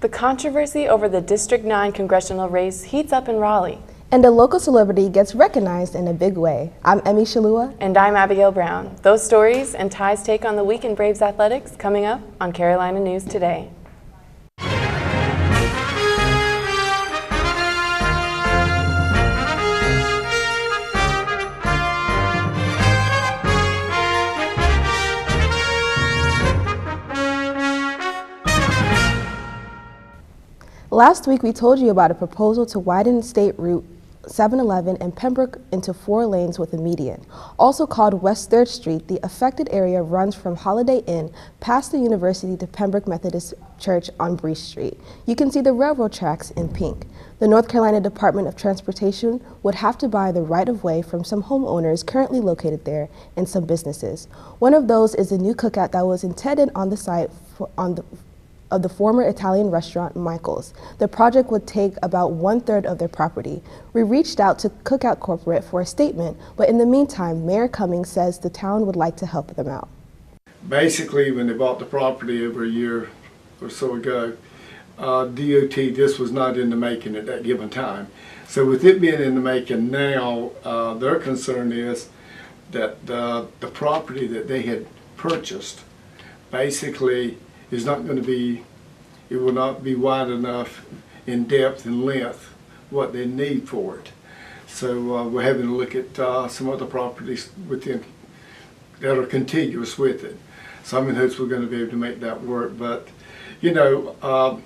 The controversy over the District 9 congressional race heats up in Raleigh. And a local celebrity gets recognized in a big way. I'm Emmy Shalua. And I'm Abigail Brown. Those stories and Ty's take on the week in Braves athletics coming up on Carolina News Today. Last week we told you about a proposal to widen State Route 711 in Pembroke into 4 lanes with a median. Also called West 3rd Street, the affected area runs from Holiday Inn past the University to Pembroke Methodist Church on Bree Street. You can see the railroad tracks in pink. The North Carolina Department of Transportation would have to buy the right-of-way from some homeowners currently located there and some businesses. One of those is a new cookout that was intended on the site of the former Italian restaurant Michael's. The project would take about 1/3 of their property. We reached out to Cookout Corporate for a statement, but in the meantime, Mayor Cummings says the town would like to help them out. Basically, when they bought the property over a year or so ago, DOT, this was not in the making at that given time. So with it being in the making now, their concern is that the property that they had purchased basically is not going to be, it will not be wide enough in depth and length what they need for it. So we're having to look at some other properties within that are contiguous with it. So I'm in hopes we're going to be able to make that work. But you know,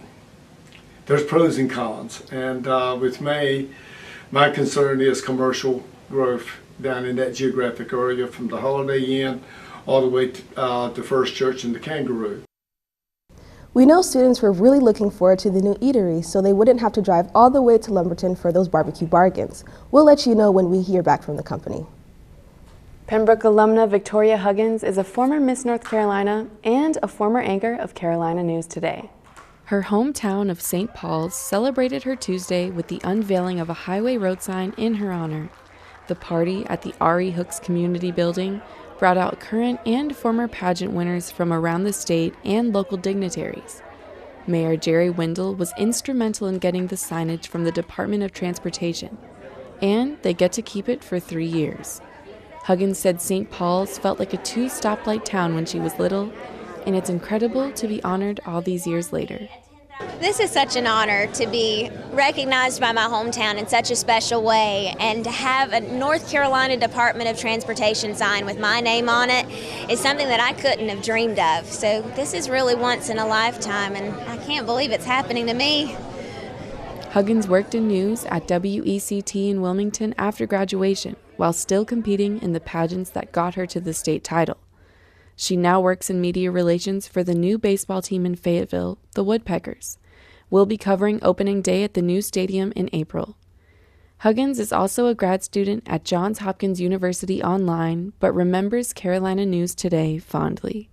there's pros and cons, and with me, my concern is commercial growth down in that geographic area from the Holiday Inn all the way to First Church and the Kangaroo. We know students were really looking forward to the new eatery so they wouldn't have to drive all the way to Lumberton for those barbecue bargains. We'll let you know when we hear back from the company. Pembroke alumna Victoria Huggins is a former Miss North Carolina and a former anchor of Carolina News Today. Her hometown of St. Paul's celebrated her Tuesday with the unveiling of a highway road sign in her honor. The party at the R.E. Hooks Community Building brought out current and former pageant winners from around the state and local dignitaries. Mayor Jerry Wendell was instrumental in getting the signage from the Department of Transportation, and they get to keep it for 3 years. Huggins said St. Paul's felt like a 2-stoplight town when she was little, and it's incredible to be honored all these years later. This is such an honor to be recognized by my hometown in such a special way, and to have a North Carolina Department of Transportation sign with my name on it is something that I couldn't have dreamed of. So this is really once in a lifetime, and I can't believe it's happening to me. Huggins worked in news at WECT in Wilmington after graduation, while still competing in the pageants that got her to the state title. She now works in media relations for the new baseball team in Fayetteville, the Woodpeckers. We'll be covering opening day at the new stadium in April. Huggins is also a grad student at Johns Hopkins University online, but remembers Carolina News Today fondly.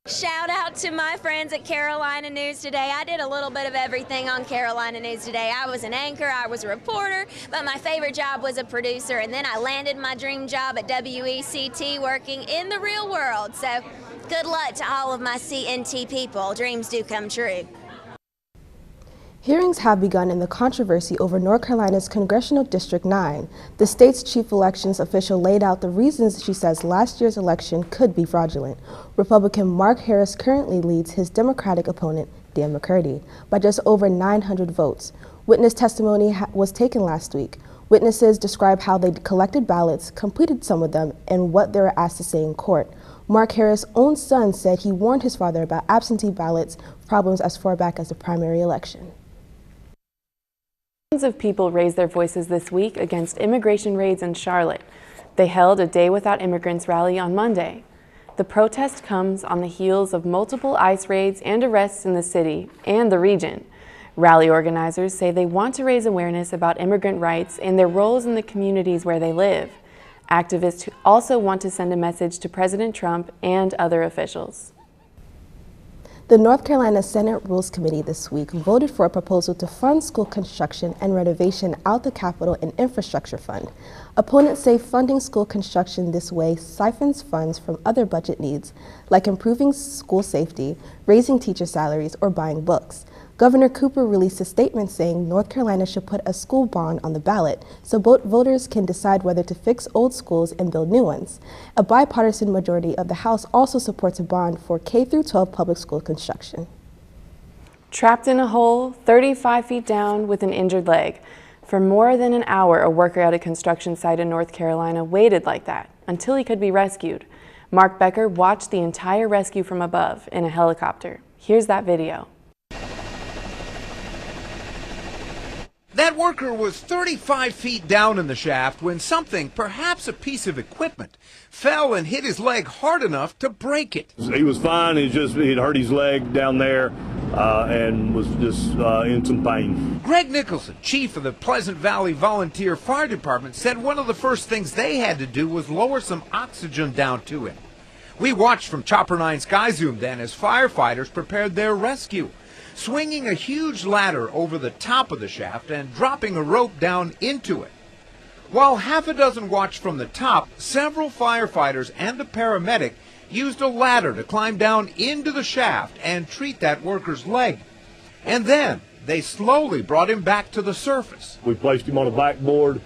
Shout out to my friends at Carolina News Today. I did a little bit of everything on Carolina News Today. I was an anchor, I was a reporter, but my favorite job was a producer, and then I landed my dream job at WECT working in the real world. So good luck to all of my CNT people. Dreams do come true. Hearings have begun in the controversy over North Carolina's Congressional District 9. The state's chief elections official laid out the reasons she says last year's election could be fraudulent. Republican Mark Harris currently leads his Democratic opponent, Dan McCurdy, by just over 900 votes. Witness testimony was taken last week. Witnesses describe how they collected ballots, completed some of them, and what they were asked to say in court. Mark Harris' own son said he warned his father about absentee ballots problems as far back as the primary election. Thousands of people raised their voices this week against immigration raids in Charlotte. They held a Day Without Immigrants rally on Monday. The protest comes on the heels of multiple ICE raids and arrests in the city and the region. Rally organizers say they want to raise awareness about immigrant rights and their roles in the communities where they live. Activists also want to send a message to President Trump and other officials. The North Carolina Senate Rules Committee this week voted for a proposal to fund school construction and renovation out the Capital and Infrastructure Fund. Opponents say funding school construction this way siphons funds from other budget needs, like improving school safety, raising teacher salaries, or buying books. Governor Cooper released a statement saying North Carolina should put a school bond on the ballot so voters can decide whether to fix old schools and build new ones. A bipartisan majority of the House also supports a bond for K-12 public school construction. Trapped in a hole 35 feet down with an injured leg. For more than an hour, a worker at a construction site in North Carolina waited like that until he could be rescued. Mark Becker watched the entire rescue from above in a helicopter. Here's that video. That worker was 35 feet down in the shaft when something, perhaps a piece of equipment, fell and hit his leg hard enough to break it. He was fine. He'd hurt his leg down there and was just in some pain. Greg Nicholson, chief of the Pleasant Valley Volunteer Fire Department, said one of the first things they had to do was lower some oxygen down to him. We watched from Chopper 9 Sky Zoom then as firefighters prepared their rescue, swinging a huge ladder over the top of the shaft and dropping a rope down into it. While half a dozen watched from the top, several firefighters and a paramedic used a ladder to climb down into the shaft and treat that worker's leg. And then they slowly brought him back to the surface. We placed him on a backboard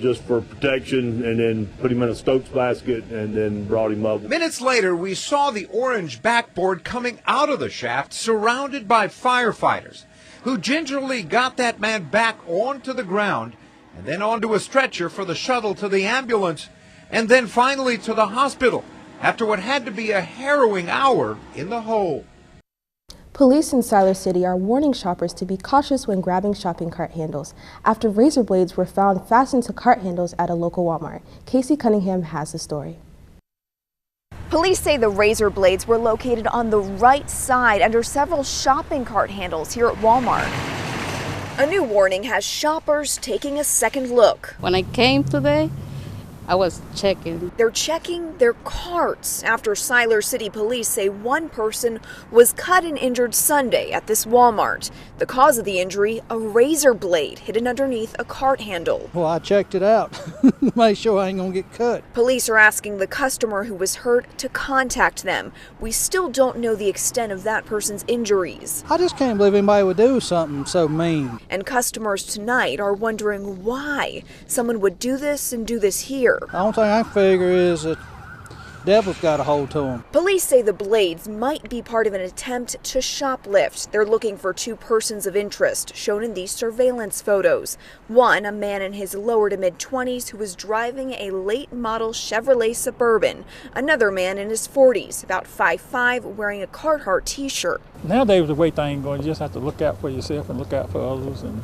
just for protection, and then put him in a Stokes basket and then brought him up. Minutes later, we saw the orange backboard coming out of the shaft, surrounded by firefighters, who gingerly got that man back onto the ground and then onto a stretcher for the shuttle to the ambulance, and then finally to the hospital after what had to be a harrowing hour in the hole. Police in Siler City are warning shoppers to be cautious when grabbing shopping cart handles after razor blades were found fastened to cart handles at a local Walmart. Casey Cunningham has the story. Police say the razor blades were located on the right side under several shopping cart handles here at Walmart. A new warning has shoppers taking a second look. When I came today, I was checking. They're checking their carts after Siler City police say one person was cut and injured Sunday at this Walmart. The cause of the injury, a razor blade hidden underneath a cart handle. Well, I checked it out. Make sure I ain't gonna get cut. Police are asking the customer who was hurt to contact them. We still don't know the extent of that person's injuries. I just can't believe anybody would do something so mean. And customers tonight are wondering why someone would do this and do this here. The only thing I figure is that the devil's got a hold to them. Police say the blades might be part of an attempt to shoplift. They're looking for two persons of interest shown in these surveillance photos. One, a man in his lower to mid-20s who was driving a late model Chevrolet Suburban. Another man in his 40s, about 5'5", wearing a Carhartt t-shirt. Nowadays, the way things going, you just have to look out for yourself and look out for others, and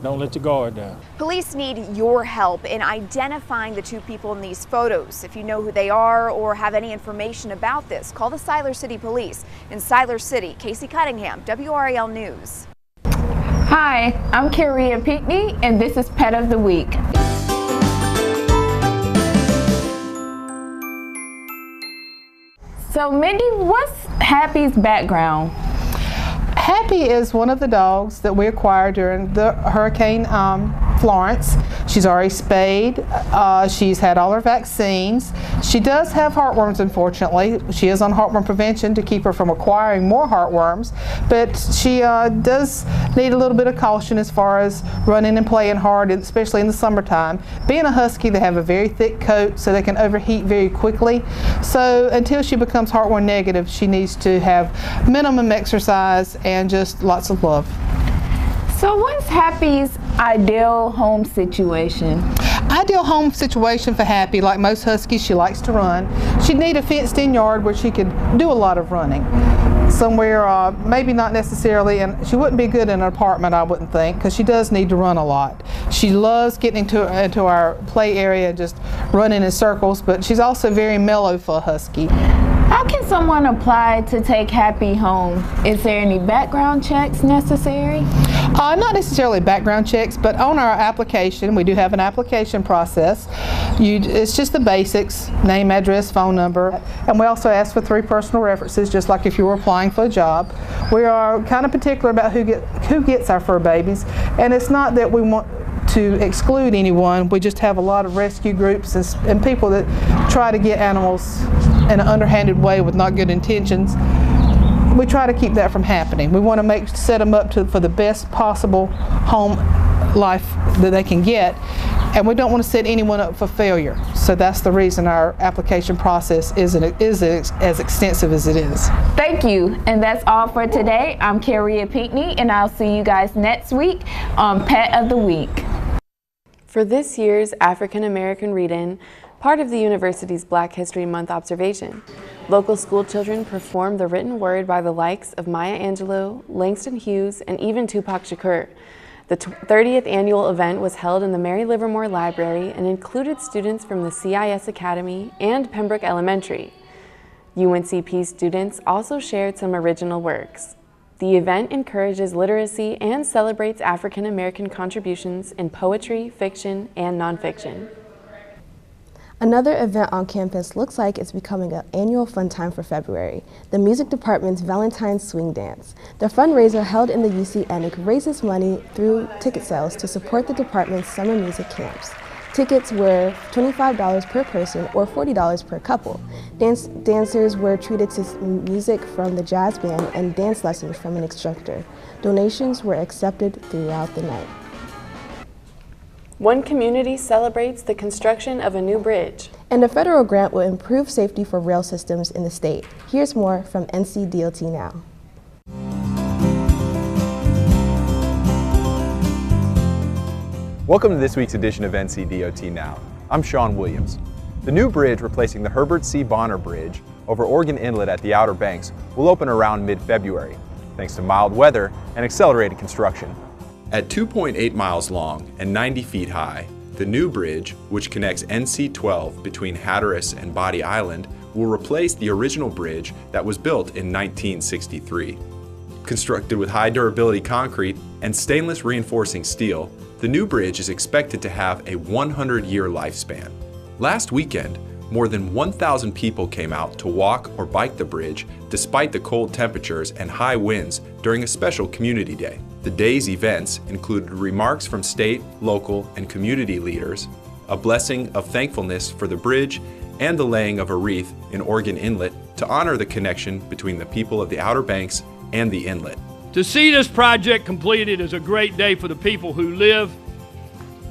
don't let your guard down. Police need your help in identifying the two people in these photos. If you know who they are or have any information about this, call the Siler City Police. In Siler City, Casey Cunningham, WRAL News. Hi, I'm Karia Pinckney, and this is Pet of the Week. So Mindy, what's Happy's background? Happy is one of the dogs that we acquired during the Hurricane Florence. She's already spayed. She's had all her vaccines. She does have heartworms, unfortunately. She is on heartworm prevention to keep her from acquiring more heartworms, but she does need a little bit of caution as far as running and playing hard, especially in the summertime. Being a husky, they have a very thick coat, so they can overheat very quickly. So until she becomes heartworm negative, she needs to have minimum exercise and just lots of love. So what's Happy's ideal home situation? Ideal home situation for Happy, like most huskies, she likes to run. She'd need a fenced-in yard where she could do a lot of running. Somewhere, maybe not necessarily, and she wouldn't be good in an apartment, I wouldn't think, because she does need to run a lot. She loves getting into our play area, just running in circles, but she's also very mellow for a husky. How can someone apply to take Happy home? Is there any background checks necessary? Not necessarily background checks, but on our application, we do have an application process. It's just the basics, name, address, phone number, and we also ask for 3 personal references, just like if you were applying for a job. We are kind of particular about who gets our fur babies, and it's not that we want to exclude anyone. We just have a lot of rescue groups and people that try to get animals in an underhanded way with not good intentions. we try to keep that from happening. We want to set them up for the best possible home life that they can get, and we don't want to set anyone up for failure. So that's the reason our application process is as extensive as it is. Thank you, and that's all for today. I'm Carrie Pinckney, and I'll see you guys next week on Pet of the Week. For this year's African American Read-In, part of the university's Black History Month observation, local school children performed the written word by the likes of Maya Angelou, Langston Hughes, and even Tupac Shakur. The 30th annual event was held in the Mary Livermore Library and included students from the CIS Academy and Pembroke Elementary. UNCP students also shared some original works. The event encourages literacy and celebrates African American contributions in poetry, fiction, and nonfiction. Another event on campus looks like it's becoming an annual fun time for February, the music department's Valentine's Swing Dance. The fundraiser held in the UC Ennick raises money through ticket sales to support the department's summer music camps. Tickets were $25 per person or $40 per couple. Dancers were treated to music from the jazz band and dance lessons from an instructor. Donations were accepted throughout the night. One community celebrates the construction of a new bridge. And a federal grant will improve safety for rail systems in the state. Here's more from NCDOT Now. Welcome to this week's edition of NCDOT Now. I'm Sean Williams. The new bridge replacing the Herbert C. Bonner Bridge over Oregon Inlet at the Outer Banks will open around mid-February, thanks to mild weather and accelerated construction. At 2.8 miles long and 90 feet high, the new bridge, which connects NC-12 between Hatteras and Body Island, will replace the original bridge that was built in 1963. Constructed with high durability concrete and stainless reinforcing steel, the new bridge is expected to have a 100-year lifespan. Last weekend, more than 1,000 people came out to walk or bike the bridge despite the cold temperatures and high winds during a special community day. The day's events included remarks from state, local, and community leaders, a blessing of thankfulness for the bridge, and the laying of a wreath in Oregon Inlet to honor the connection between the people of the Outer Banks and the inlet. To see this project completed is a great day for the people who live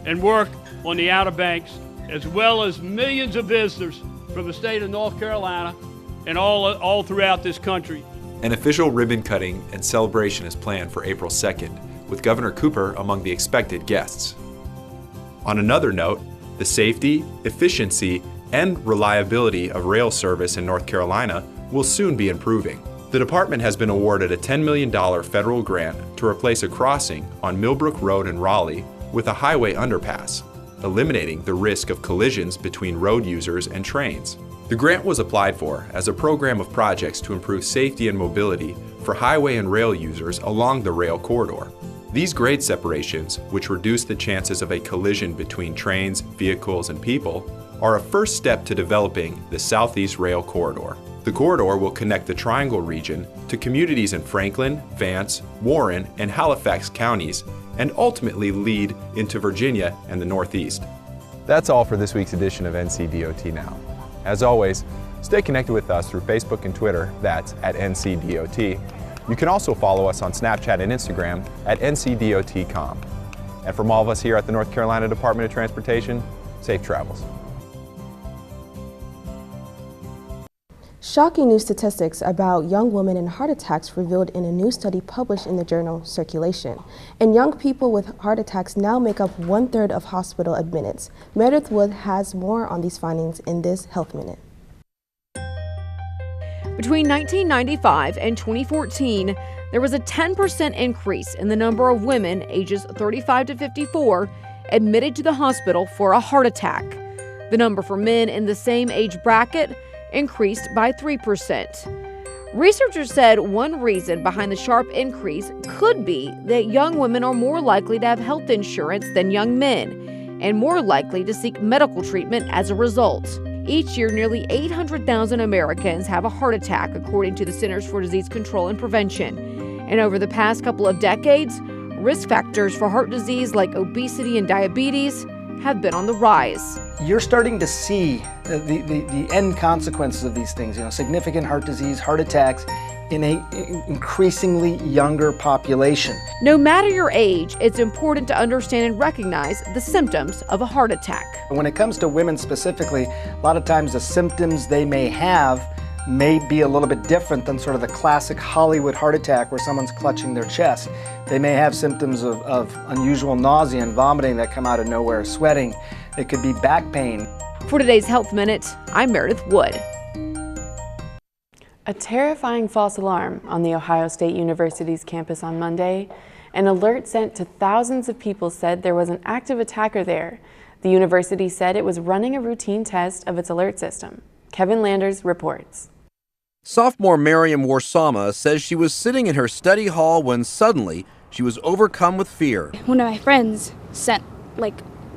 and work on the Outer Banks, as well as millions of visitors from the state of North Carolina and all throughout this country. An official ribbon cutting and celebration is planned for April 2nd, with Governor Cooper among the expected guests. On another note, the safety, efficiency, and reliability of rail service in North Carolina will soon be improving. The department has been awarded a $10 million federal grant to replace a crossing on Millbrook Road in Raleigh with a highway underpass, eliminating the risk of collisions between road users and trains. The grant was applied for as a program of projects to improve safety and mobility for highway and rail users along the rail corridor. These grade separations, which reduce the chances of a collision between trains, vehicles, and people, are a first step to developing the Southeast Rail Corridor. The corridor will connect the Triangle region to communities in Franklin, Vance, Warren, and Halifax counties, and ultimately lead into Virginia and the Northeast. That's all for this week's edition of NCDOT Now. As always, stay connected with us through Facebook and Twitter, that's at NCDOT. You can also follow us on Snapchat and Instagram at NCDOT.com. And from all of us here at the North Carolina Department of Transportation, safe travels. Shocking new statistics about young women and heart attacks revealed in a new study published in the journal Circulation. And young people with heart attacks now make up 1/3 of hospital admittance. Meredith Wood has more on these findings in this Health Minute. Between 1995 and 2014, there was a 10% increase in the number of women ages 35 to 54 admitted to the hospital for a heart attack. The number for men in the same age bracket increased by 3%. Researchers said one reason behind the sharp increase could be that young women are more likely to have health insurance than young men and more likely to seek medical treatment as a result. Each year, nearly 800,000 Americans have a heart attack, according to the Centers for Disease Control and Prevention. And over the past couple of decades, risk factors for heart disease like obesity and diabetes have been on the rise. You're starting to see the end consequences of these things, significant heart disease, heart attacks in an increasingly younger population. No matter your age, it's important to understand and recognize the symptoms of a heart attack. When it comes to women specifically, a lot of times the symptoms they may have may be a little bit different than sort of the classic Hollywood heart attack where someone's clutching their chest. They may have symptoms of unusual nausea and vomiting that come out of nowhere, sweating. It could be back pain. For today's Health Minute, I'm Meredith Wood. A terrifying false alarm on the Ohio State University's campus on Monday. An alert sent to thousands of people said there was an active attacker there. The university said it was running a routine test of its alert system. Kevin Landers reports. Sophomore Miriam Warsama says she was sitting in her study hall when suddenly she was overcome with fear. One of my friends sent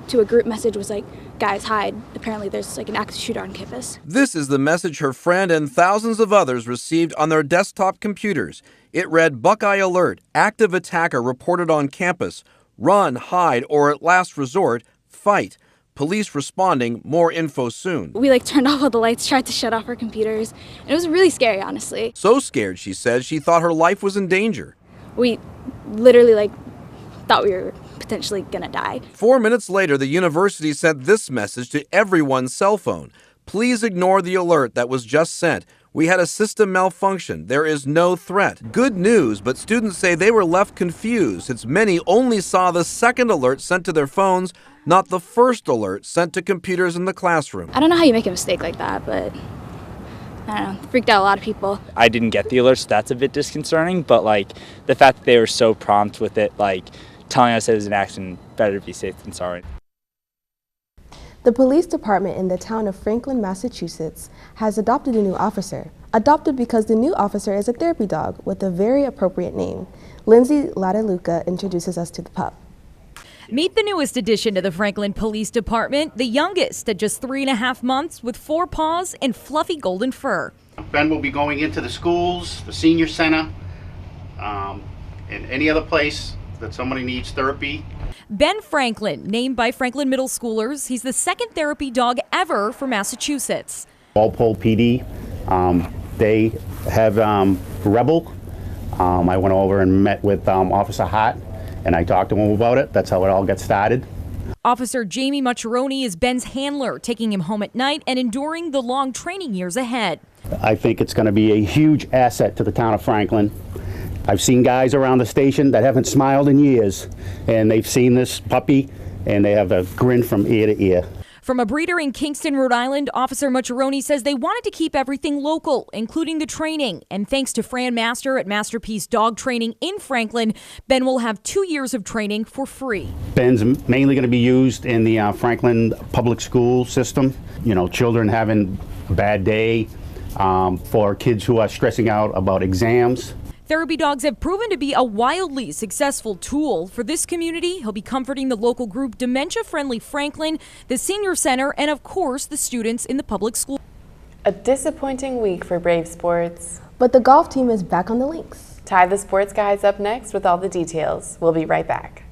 to a group message was like, guys, hide. Apparently there's an active shooter on campus. This is the message her friend and thousands of others received on their desktop computers. It read, Buckeye Alert, active attacker reported on campus. Run, hide, or at last resort, fight. Police responding, more info soon. We turned off all the lights, tried to shut off our computers, and it was really scary, honestly. So scared, she says, she thought her life was in danger. We literally thought we were potentially gonna die. 4 minutes later, the university sent this message to everyone's cell phone. Please ignore the alert that was just sent. We had a system malfunction. There is no threat. Good news, but students say they were left confused since many only saw the second alert sent to their phones, not the first alert sent to computers in the classroom. I don't know how you make a mistake like that, but I don't know, freaked out a lot of people. I didn't get the alerts, that's a bit disconcerting, but the fact that they were so prompt with it, telling us it was an accident, better be safe than sorry. The police department in the town of Franklin, Massachusetts has adopted a new officer. Adopted because the new officer is a therapy dog with a very appropriate name. Lindsay Ladaluca introduces us to the pup. Meet the newest addition to the Franklin Police Department, the youngest at just 3.5 months with 4 paws and fluffy golden fur. Ben will be going into the schools, the senior center, and any other place that somebody needs therapy. Ben Franklin, named by Franklin middle schoolers, he's the second therapy dog ever for Massachusetts. Walpole PD, they have Rebel. I went over and met with Officer Hart, and I talked to him about it. That's how it all got started. Officer Jamie Mucciaroni is Ben's handler, taking him home at night and enduring the long training years ahead. I think it's going to be a huge asset to the town of Franklin. I've seen guys around the station that haven't smiled in years, and they've seen this puppy, and they have a grin from ear to ear. From a breeder in Kingston, Rhode Island, Officer Mucciaroni says they wanted to keep everything local, including the training. And thanks to Fran Master at Masterpiece Dog Training in Franklin, Ben will have 2 years of training for free. Ben's mainly going to be used in the Franklin public school system. You know, children having a bad day, for kids who are stressing out about exams. Therapy dogs have proven to be a wildly successful tool. For this community, he'll be comforting the local group Dementia Friendly Franklin, the Senior Center, and of course, the students in the public school. A disappointing week for Brave Sports. But the golf team is back on the links. Ty the Sports Guy is up next with all the details. We'll be right back.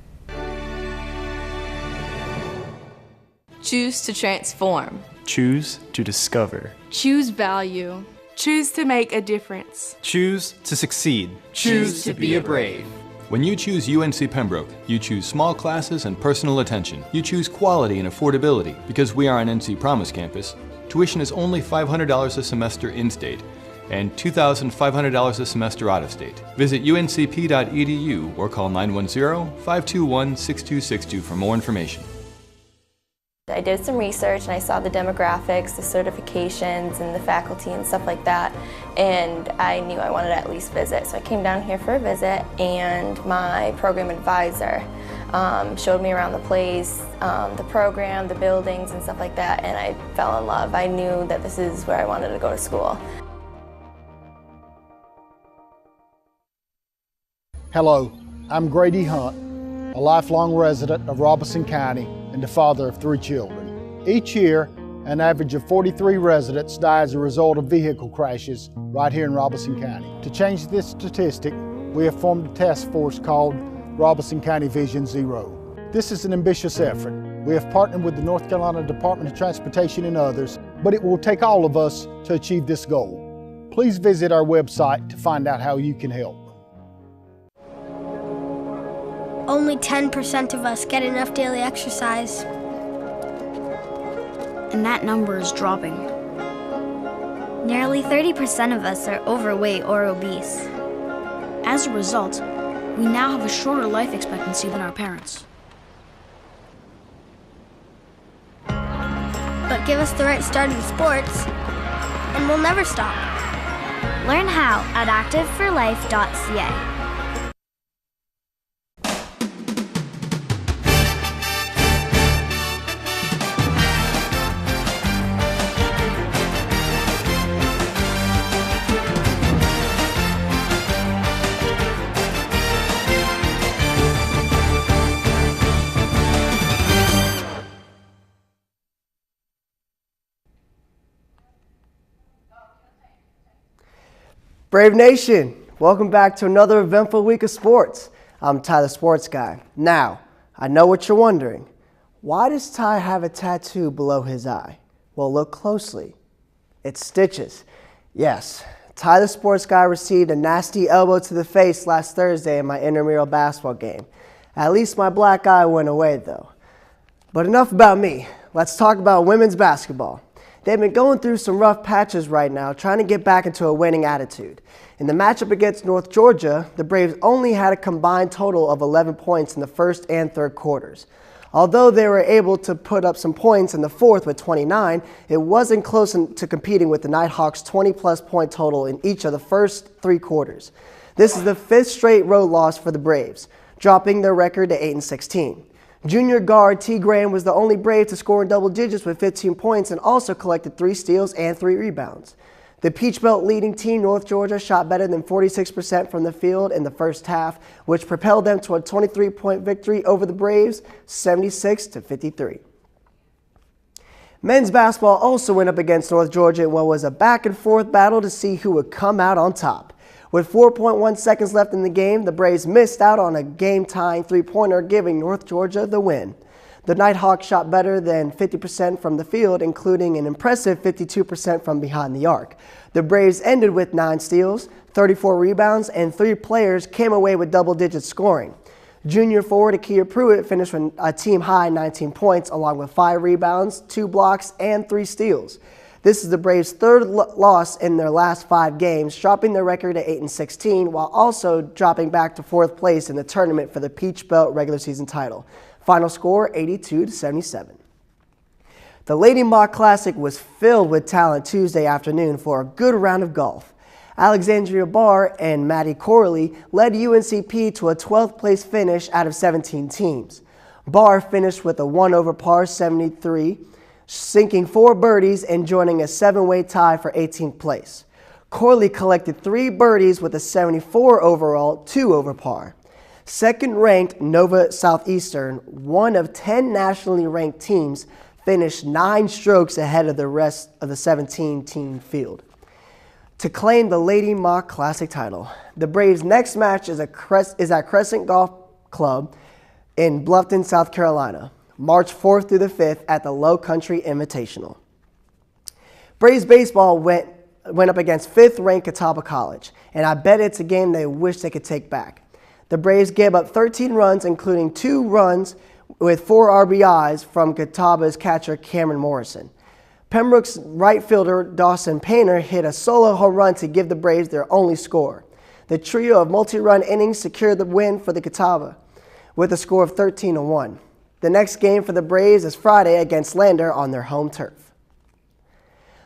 Choose to transform. Choose to discover. Choose value. Choose to make a difference. Choose to succeed. Choose to be a brave. When you choose UNC Pembroke, you choose small classes and personal attention. You choose quality and affordability. Because we are an NC Promise campus, tuition is only $500 a semester in-state and $2,500 a semester out-of-state. Visit uncp.edu or call 910-521-6262 for more information. I did some research and I saw the demographics, the certifications, and the faculty and stuff like that, and I knew I wanted to at least visit. So I came down here for a visit, and my program advisor showed me around the place, the program, the buildings, and stuff like that, and I fell in love. I knew that this is where I wanted to go to school. Hello, I'm Grady Hunt, a lifelong resident of Robeson County and the father of 3 children. Each year, an average of 43 residents die as a result of vehicle crashes right here in Robeson County. To change this statistic, we have formed a task force called Robeson County Vision Zero. This is an ambitious effort. We have partnered with the North Carolina Department of Transportation and others, but it will take all of us to achieve this goal. please visit our website to find out how you can help. Only 10% of us get enough daily exercise. And that number is dropping. Nearly 30% of us are overweight or obese. As a result, we now have a shorter life expectancy than our parents. But give us the right start in sports, and we'll never stop. Learn how at activeforlife.ca. Brave Nation, welcome back to another eventful week of sports. I'm Ty the Sports Guy. Now, I know what you're wondering. Why does Ty have a tattoo below his eye? Well, look closely. It's stitches. Yes, Ty the Sports Guy received a nasty elbow to the face last Thursday in my intramural basketball game. At least my black eye went away though. But enough about me. Let's talk about women's basketball. They've been going through some rough patches right now, trying to get back into a winning attitude. In the matchup against North Georgia, the Braves only had a combined total of 11 points in the first and third quarters. Although they were able to put up some points in the fourth with 29, it wasn't close to competing with the Nighthawks' 20-plus point total in each of the first three quarters. This is the fifth straight road loss for the Braves, dropping their record to 8-16. Junior guard T. Graham was the only Brave to score in double digits with 15 points and also collected 3 steals and 3 rebounds. The Peach Belt leading team, North Georgia, shot better than 46% from the field in the first half, which propelled them to a 23-point victory over the Braves, 76-53. Men's basketball also went up against North Georgia in what was a back-and-forth battle to see who would come out on top. With 4.1 seconds left in the game, the Braves missed out on a game-tying three-pointer, giving North Georgia the win. The Nighthawks shot better than 50% from the field, including an impressive 52% from behind the arc. The Braves ended with 9 steals, 34 rebounds, and 3 players came away with double-digit scoring. Junior forward Akia Pruitt finished with a team-high 19 points, along with 5 rebounds, 2 blocks, and 3 steals. This is the Braves' third loss in their last 5 games, dropping their record to 8-16, while also dropping back to 4th place in the tournament for the Peach Belt regular season title. Final score, 82-77. The Lady Mock Classic was filled with talent Tuesday afternoon for a good round of golf. Alexandria Barr and Maddie Corley led UNCP to a 12th place finish out of 17 teams. Barr finished with a 1 over par 73, sinking 4 birdies and joining a 7-way tie for 18th place. Corley collected 3 birdies with a 74 overall, 2 over par. Second-ranked Nova Southeastern, one of 10 nationally ranked teams, finished 9 strokes ahead of the rest of the 17-team field to claim the Lady Mock Classic title. The Braves' next match is at Crescent Golf Club in Bluffton, South Carolina, March 4th through the 5th at the Low Country Invitational. Braves baseball went up against 5th-ranked Catawba College, and I bet it's a game they wish they could take back. The Braves gave up 13 runs, including 2 runs with 4 RBIs from Catawba's catcher Cameron Morrison. Pembroke's right fielder Dawson Painter hit a solo home run to give the Braves their only score. The trio of multi-run innings secured the win for the Catawba with a score of 13-1. The next game for the Braves is Friday against Lander on their home turf.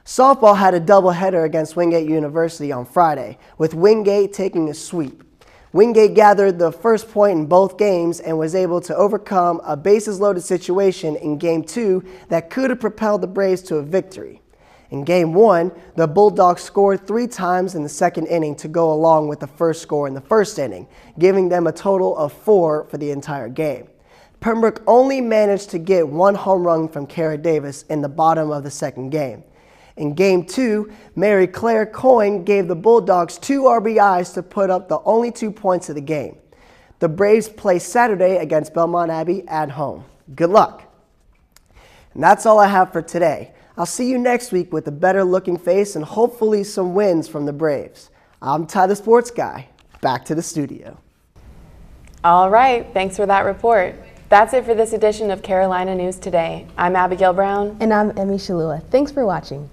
Softball had a doubleheader against Wingate University on Friday, with Wingate taking a sweep. Wingate gathered the first point in both games and was able to overcome a bases-loaded situation in Game 2 that could have propelled the Braves to a victory. In Game 1, the Bulldogs scored 3 times in the second inning to go along with the first score in the first inning, giving them a total of 4 for the entire game. Pembroke only managed to get 1 home run from Kara Davis in the bottom of the second game. In Game 2, Mary Claire Coyne gave the Bulldogs 2 RBIs to put up the only 2 points of the game. The Braves play Saturday against Belmont Abbey at home. Good luck. And that's all I have for today. I'll see you next week with a better looking face and hopefully some wins from the Braves. I'm Ty the Sports Guy. Back to the studio. All right, thanks for that report. That's it for this edition of Carolina News Today. I'm Abigail Brown. And I'm Emmy Shalua. Thanks for watching.